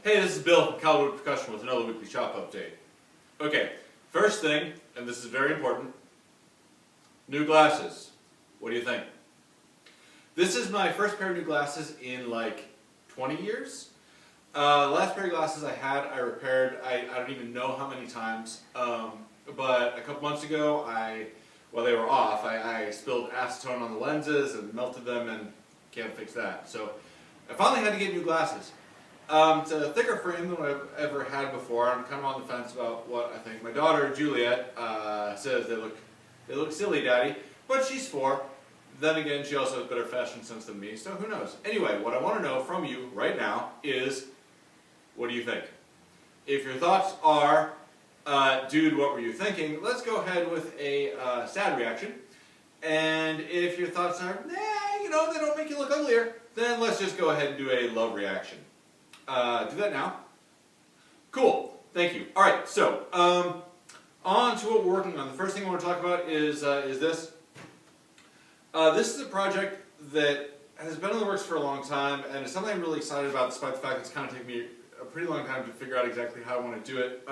Hey, this is Bill from Calderwood Percussion with another weekly shop update. Okay, first thing, and this is very important, new glasses. What do you think? This is my first pair of new glasses in like 20 years. The last pair of glasses I had, I repaired, I don't even know how many times, but a couple months ago, while they were off, I spilled acetone on the lenses and melted them and can't fix that. So I finally had to get new glasses. It's a thicker frame than I've ever had before. I'm kind of on the fence about what I think. My daughter, Juliet, says they look silly, Daddy, but she's 4. Then again, she also has better fashion sense than me, so who knows. Anyway, what I want to know from you right now is, what do you think? If your thoughts are, dude, what were you thinking? Let's go ahead with a sad reaction. And if your thoughts are, nah, you know, they don't make you look uglier, then let's just go ahead and do a love reaction. Do that now. Cool. Thank you. All right. So, on to what we're working on. The first thing I want to talk about is this. This is a project that has been in the works for a long time, and it's something I'm really excited about, despite the fact that it's kind of taken me a pretty long time to figure out exactly how I want to do it.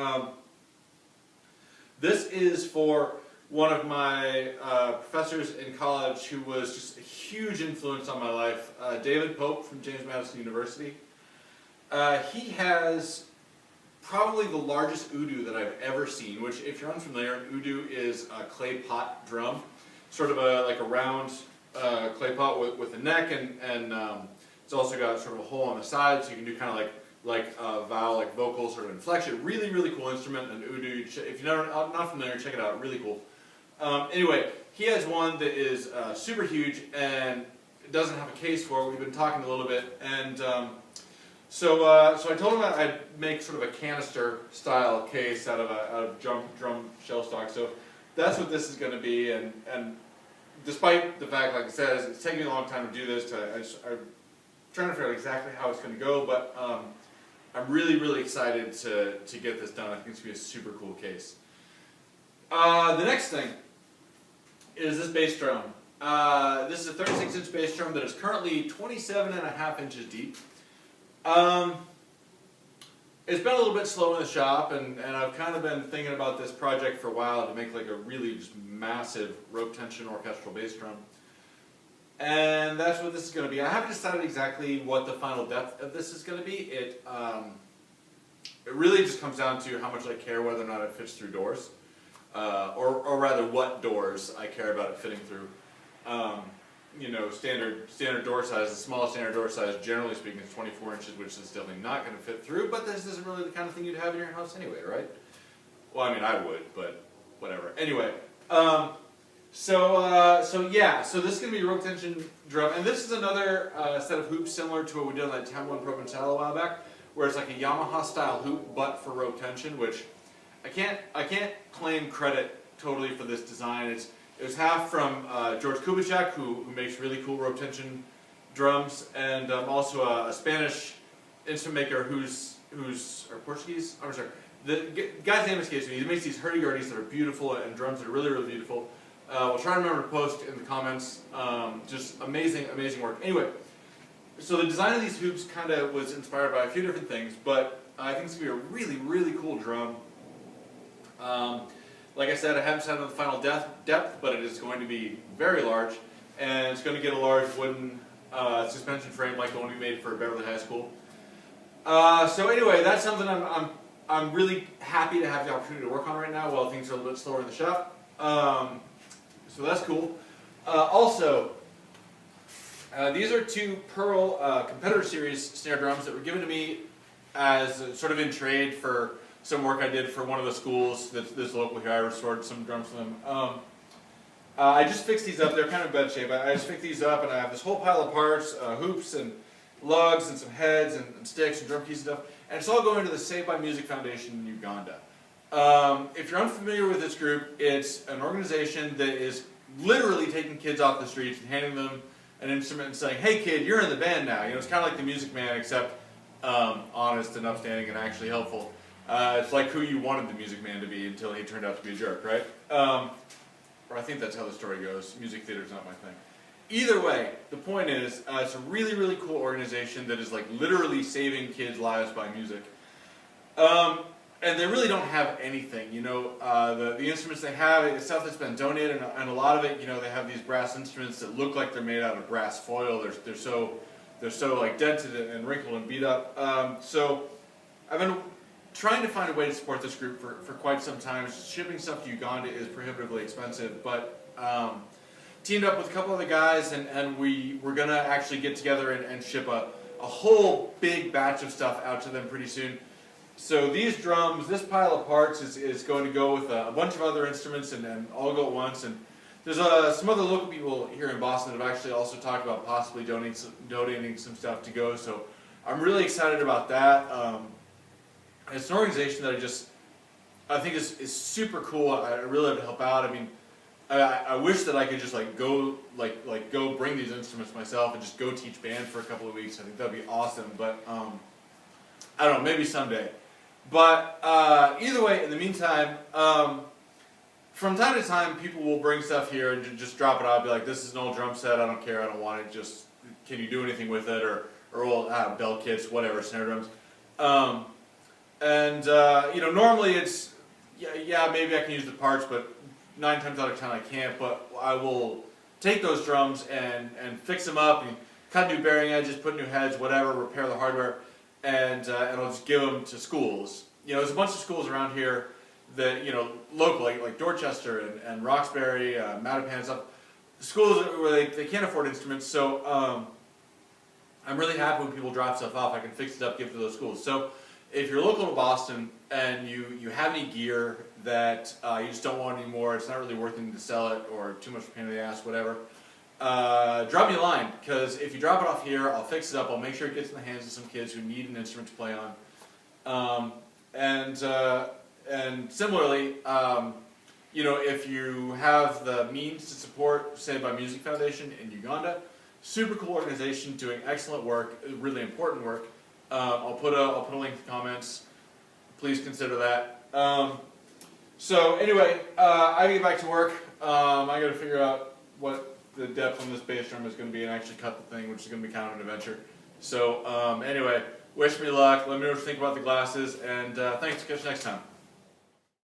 This is for one of my professors in college who was just a huge influence on my life, David Pope from James Madison University. He has probably the largest udu that I've ever seen, which, if you're unfamiliar, an udu is a clay pot drum, sort of like a round clay pot with a neck, and it's also got sort of a hole on the side, so you can do kind of like vowel, like vocal sort of inflection. Really, really cool instrument, an udu. If you're not familiar, check it out. Really cool. Anyway, he has one that is super huge and it doesn't have a case for it. We've been talking a little bit, and so I told him I'd make sort of a canister style case out of drum shell stock. So that's what this is going to be. And despite the fact, like I said, it's taking me a long time to do this. I'm trying to figure out exactly how it's going to go, but I'm really, really excited to get this done. I think it's going to be a super cool case. The next thing is this bass drum. This is a 36-inch bass drum that is currently 27.5 inches deep. It's been a little bit slow in the shop, and I've kind of been thinking about this project for a while to make like a really just massive rope tension orchestral bass drum. And that's what this is going to be. I haven't decided exactly what the final depth of this is going to be. It really just comes down to how much I care whether or not it fits through doors. Or rather what doors I care about it fitting through. You know, standard door size, the smallest standard door size, generally speaking, is 24 inches, which is definitely not going to fit through, but this isn't really the kind of thing you'd have in your house anyway, right? Well, I mean, I would, but whatever. Anyway, so this is going to be a rope tension drum, and this is another set of hoops similar to what we did on that Tambour Provençal a while back, where it's like a Yamaha-style hoop, but for rope tension, which I can't claim credit totally for this design. It was half from George Kubicek, who makes really cool rope tension drums, and also a Spanish instrument maker or Portuguese. I'm sorry. The guy's name escapes me. He makes these hurdy-gurdies that are beautiful and drums that are really, really beautiful. We'll try to remember to post in the comments. Just amazing, amazing work. Anyway, so the design of these hoops kind of was inspired by a few different things, but I think it's going to be a really, really cool drum. Like I said, I haven't decided on the final depth, but it is going to be very large, and it's going to get a large wooden suspension frame like the one we made for Beverly High School. So anyway, that's something I'm really happy to have the opportunity to work on right now while things are a little bit slower in the shop. So that's cool. Also, these are 2 Pearl Competitor Series snare drums that were given to me as sort of in trade for some work I did for one of the schools that's local here. I restored some drums for them. I just fixed these up. They're kind of in bad shape. I just fixed these up, and I have this whole pile of parts, hoops and lugs and some heads and sticks and drum keys and stuff. And it's all going to the Save by Music Foundation in Uganda. If you're unfamiliar with this group, it's an organization that is literally taking kids off the streets and handing them an instrument and saying, "Hey kid, you're in the band now." You know, it's kind of like the Music Man, except honest and upstanding and actually helpful. It's like who you wanted the Music Man to be until he turned out to be a jerk, right? Or I think that's how the story goes. Music theater's not my thing. either way, the point is, it's a really, really cool organization that is like literally saving kids' lives by music. And they really don't have anything, you know, the instruments they have, it's stuff that's been donated, and a lot of it, you know, they have these brass instruments that look like they're made out of brass foil. They're so like dented and wrinkled and beat up. So I've been trying to find a way to support this group for quite some time. Shipping stuff to Uganda is prohibitively expensive, but teamed up with a couple other guys, and we're going to actually get together and ship a whole big batch of stuff out to them pretty soon. So these drums, this pile of parts is going to go with a bunch of other instruments and all go at once. And there's some other local people here in Boston that have actually also talked about possibly donating some stuff to go. So I'm really excited about that. It's an organization that I think is super cool. I really have to help out. I mean, I wish that I could just go bring these instruments myself and just go teach band for a couple of weeks. I think that'd be awesome. But I don't know, maybe someday. But either way, in the meantime, from time to time, people will bring stuff here and just drop it out. Be like, "This is an old drum set. I don't care. I don't want it. Just can you do anything with it?" Or old bell kits, whatever, snare drums. You know, normally it's yeah, maybe I can use the parts, but 9 times out of 10 I can't. But I will take those drums and fix them up and cut new bearing edges, put new heads, whatever, repair the hardware. And I'll just give them to schools. You know, there's a bunch of schools around here that, you know, locally, like Dorchester and Roxbury, Mattapan and stuff, schools where they can't afford instruments. So I'm really happy when people drop stuff off. I can fix it up, give it to those schools. So if you're local to Boston and you have any gear that you just don't want anymore, it's not really worth it to sell it or too much pain in the ass, whatever, drop me a line, because if you drop it off here, I'll fix it up. I'll make sure it gets in the hands of some kids who need an instrument to play on. And similarly, you know, if you have the means to support Saved by Music Foundation in Uganda, super cool organization doing excellent work, really important work. I'll put a link in the comments. Please consider that. So anyway, I gotta get back to work. I gotta figure out what the depth on this bass drum is going to be and actually cut the thing, which is going to be kind of an adventure. So anyway, wish me luck. Let me know what you think about the glasses, and thanks. Catch you next time.